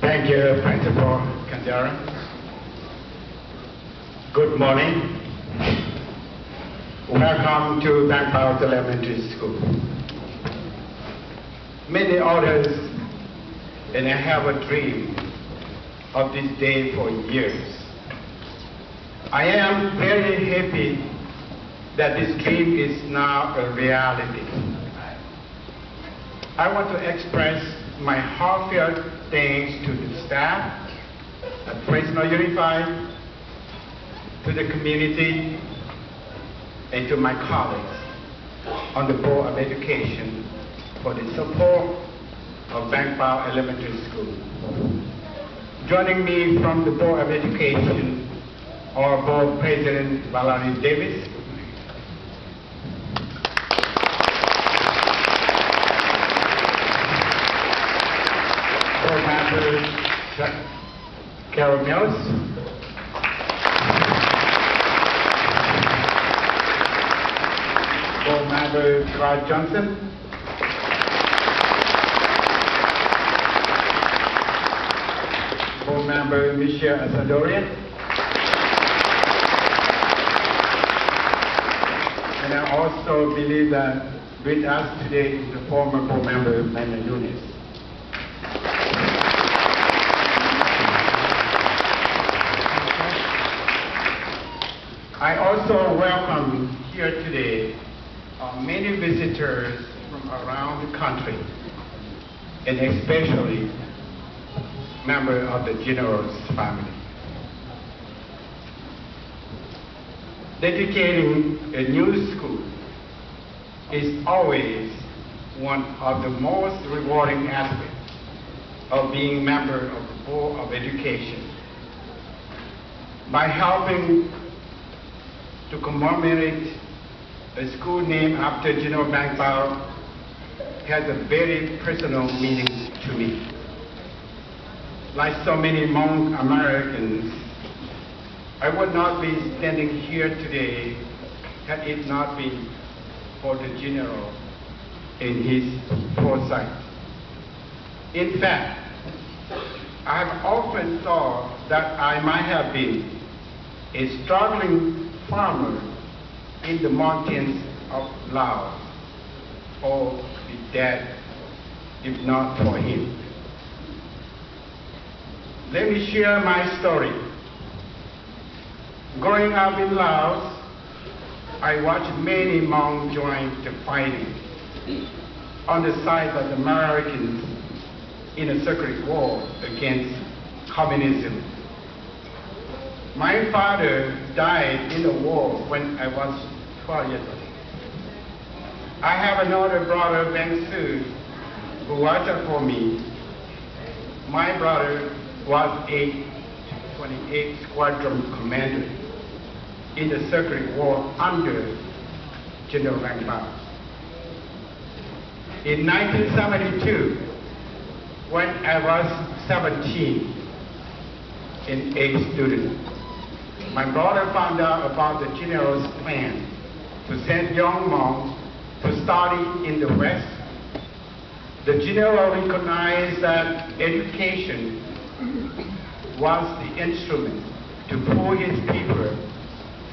Thank you, Principal Candera. Good morning. Welcome to Vang Pao Elementary School. Many others and I have a dream of this day for years. I am very happy that this dream is now a reality. I want to express my heartfelt thanks to the staff at Fresno Unified, to the community, and to my colleagues on the Board of Education for the support of Vang Pao Elementary School. Joining me from the Board of Education are Board President Valerie Davis, Board Member Carol Mills, Board Member Clark Johnson, Board Member Michelle Asadorian, and I also believe that with us today is the former Board Member Manuel Nunes. I also welcome here today many visitors from around the country, and especially members of the General's family. Dedicating a new school is always one of the most rewarding aspects of being a member of the Board of Education. By helping to commemorate a school named after General Vang Pao has a very personal meaning to me. Like so many Hmong Americans, I would not be standing here today had it not been for the General and his foresight. In fact, I have often thought that I might have been a struggling farmer in the mountains of Laos, or be dead if not for him. Let me share my story. Growing up in Laos, I watched many Hmong join the fighting on the side of the Americans in a secret war against communism. My father died in the war when I was 12 years old. I have another brother, Vang Su, who watched for me. My brother was a 28th Squadron commander in the secret war under General Vang Pao. In 1972, when I was 17 and a student, my brother found out about the General's plan to send young Hmong to study in the West. The General recognized that education was the instrument to pull his people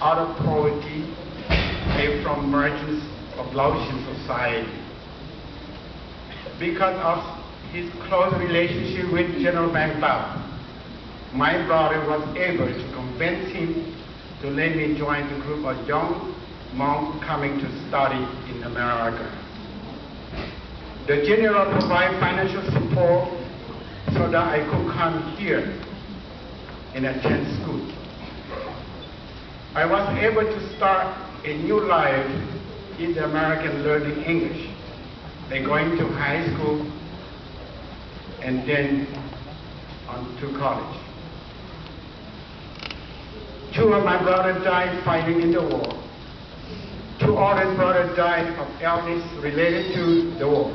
out of poverty and from margins of Laotian society. Because of his close relationship with General Vang Pao, my brother was able to convince him to let me join the group of young Hmong coming to study in America. The General provided financial support so that I could come here and attend school. I was able to start a new life in the American learning English by going to high school and then on to college. Two of my brothers died fighting in the war. Two other brothers died of illness related to the war.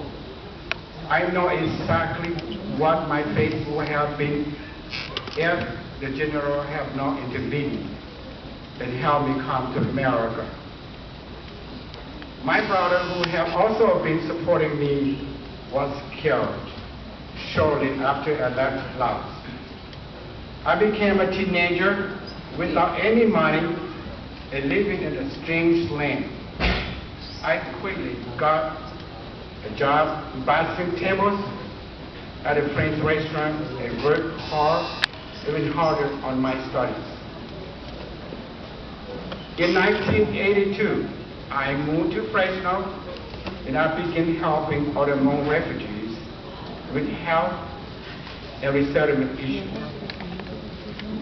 I know exactly what my fate would have been if the General had not intervened and helped me come to America. My brother, who have also been supporting me, was killed shortly after I left class. I became a teenager without any money and living in a strange land. I quickly got a job busting tables at a French restaurant and worked hard, even harder on my studies. In 1982, I moved to Fresno and I began helping other Hmong refugees with health and resettlement issues.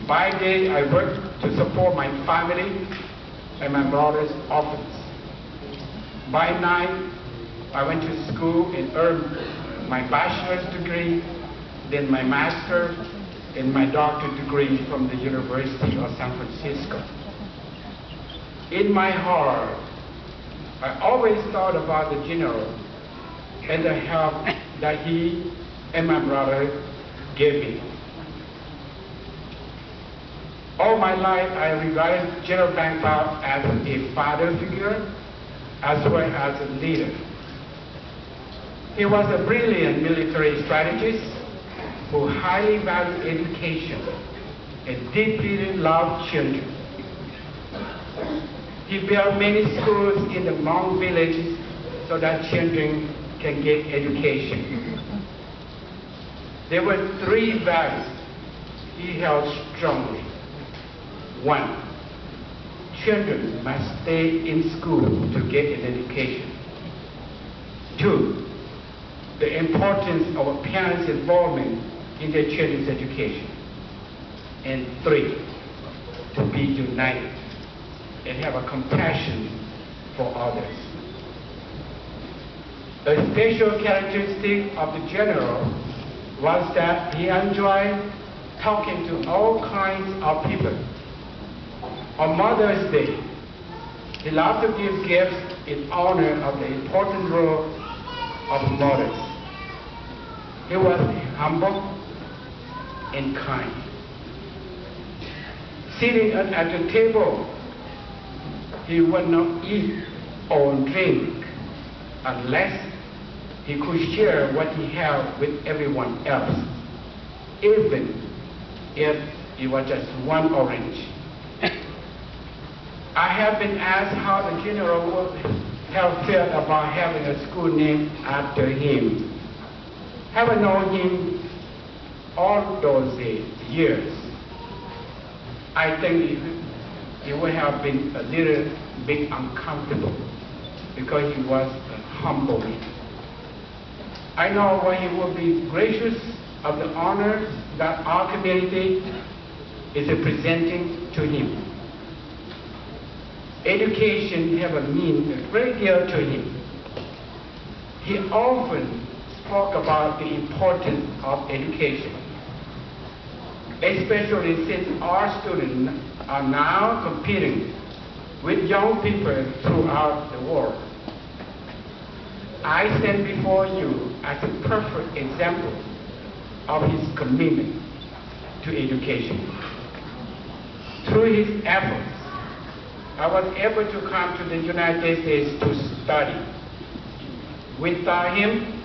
By day, I worked to support my family and my brother's orphans. By night, I went to school and earned my bachelor's degree, then my master's and my doctorate degree from the University of San Francisco. In my heart, I always thought about the general and the help that he and my brother gave me. All my life, I regarded General Vang Pao as a father figure as well as a leader. He was a brilliant military strategist who highly valued education and deeply loved children. He built many schools in the Hmong villages so that children can get education. There were 3 values he held strongly. 1, children must stay in school to get an education. 2, the importance of a parent's involvement in their children's education. And 3, to be united and have a compassion for others. A special characteristic of the general was that he enjoyed talking to all kinds of people. On Mother's Day, he loved to give gifts in honor of the important role of mothers. He was humble and kind. Sitting at the table, he would not eat or drink unless he could share what he had with everyone else, even if it was just one orange. I have been asked how the general would have felt about having a school named after him. Having known him all those years, I think he would have been a little bit uncomfortable because he was a humble man. I know when he will be gracious of the honor that our community is presenting to him. Education have meant a great deal to him. He often spoke about the importance of education, especially since our students are now competing with young people throughout the world. I stand before you as a perfect example of his commitment to education. Through his efforts, I was able to come to the United States to study. Without him,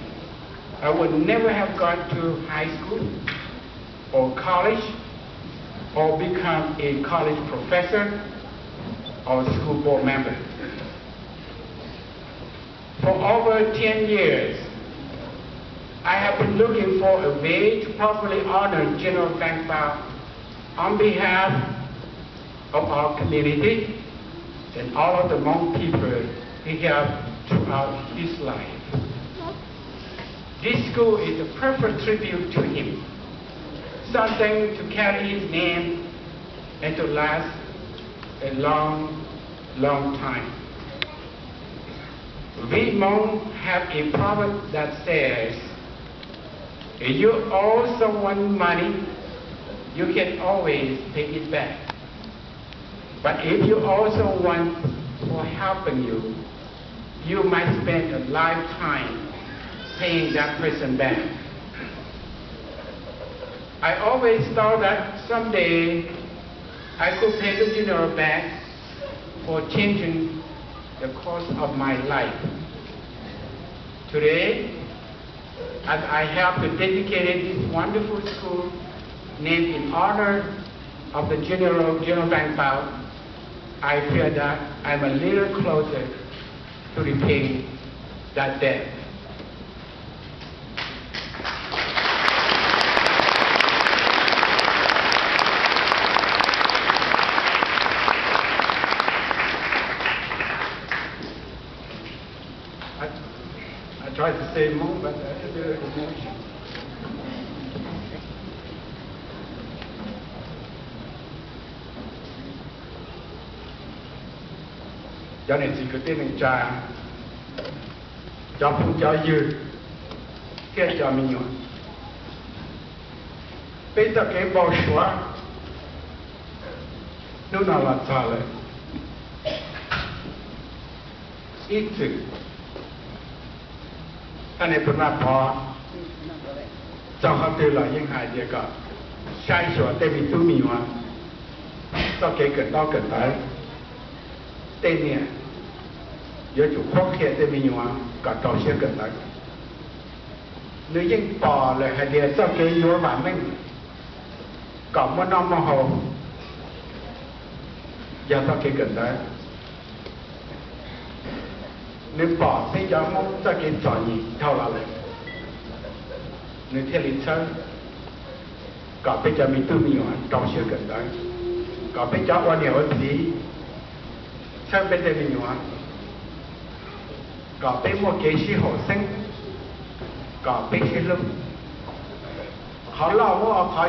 I would never have gone to high school or college or become a college professor or school board member. For over 10 years, I have been looking for a way to properly honor General Vang Pao on behalf of our community and all of the Hmong people he helped throughout his life. This school is a perfect tribute to him, something to carry his name and to last a long, long time. We Hmong have a proverb that says, if you owe someone money, you can always pay it back. But if you owe someone for helping you, you might spend a lifetime paying that person back. I always thought that someday I could pay the general back for changing the course of my life. Today, as I have to dedicate this wonderful school named in honor of the General Vang Pao, I feel that I'm a little closer to repaying that debt. I tried to say more, but I had a little emotion. Cho nên chỉ có tên mình cha cho phụ cho dư kia cho mình nhọn bây giờ cái bao xóa nó nào là sao lại ít sự anh ấy vẫn là bỏ cho họ từ lại những hài địa cả sai sót để mình tu mình hoàn cho cái cần đau cần tới tên này giờ chủ khó khăn để mình hoàn cả trò chơi cần tới nếu những bỏ lại hài địa cho cái yếu bản mình có một năm mà hồ giờ cho cái cần tới nếu bỏ thì cho mong cho cái trò gì thao là lại nếu theo lịch sử có bây giờ mình tu mình hoàn trò chơi cần tới có bây giờ quan điểm gì sau bây giờ mình hoàn có bây một cái sự học sinh có bây sự lúc họ lo mua họ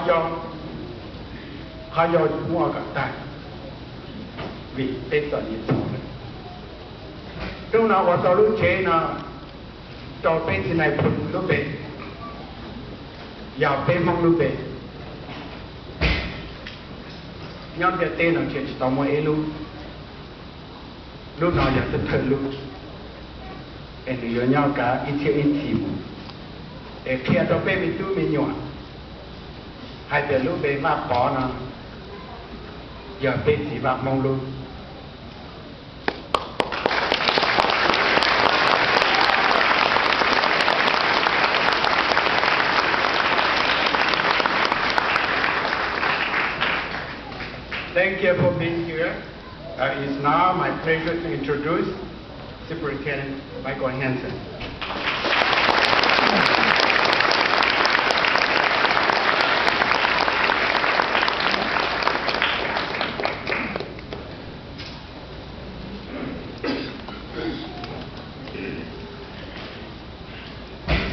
do mua cả tài vì tên tận như thế lúc nào họ tao lúc chế nó cho bên thế này phun lúc bên giờ bên mong lúc bên nhóm cái tên là chuyện tao mua lúc nào giờ tôi thở lúc em đi với nhau cả ít chia ít chìm để khi cho bên mình tu mình nhọn hai bên lúc bên mà bỏ nó giờ bên chỉ bạc mong luôn. Thank you for being here. It's now my pleasure to introduce Superintendent Michael Hansen.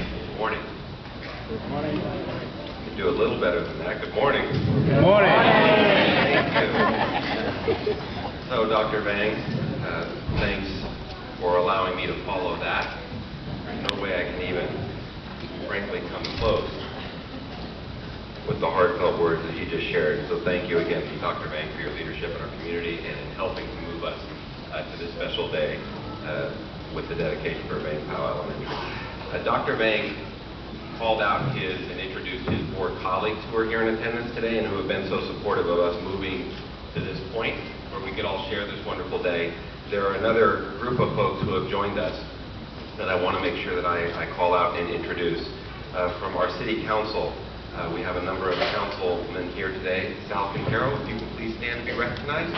Good morning. Good morning. You can do a little better than that. Good morning. Good morning. So, Dr. Vang, thanks for allowing me to follow that. There's no way I can even, frankly, come close with the heartfelt words that you just shared. So thank you again to Dr. Vang for your leadership in our community and in helping to move us to this special day with the dedication for Vang Pao Elementary. Dr. Vang called out and introduced his 4 colleagues who are here in attendance today and who have been so supportive of us moving to this point where we could all share this wonderful day. There are another group of folks who have joined us that I want to make sure that I call out and introduce. From our City Council, we have a number of councilmen here today. Sal Quintero, if you can please stand and be recognized.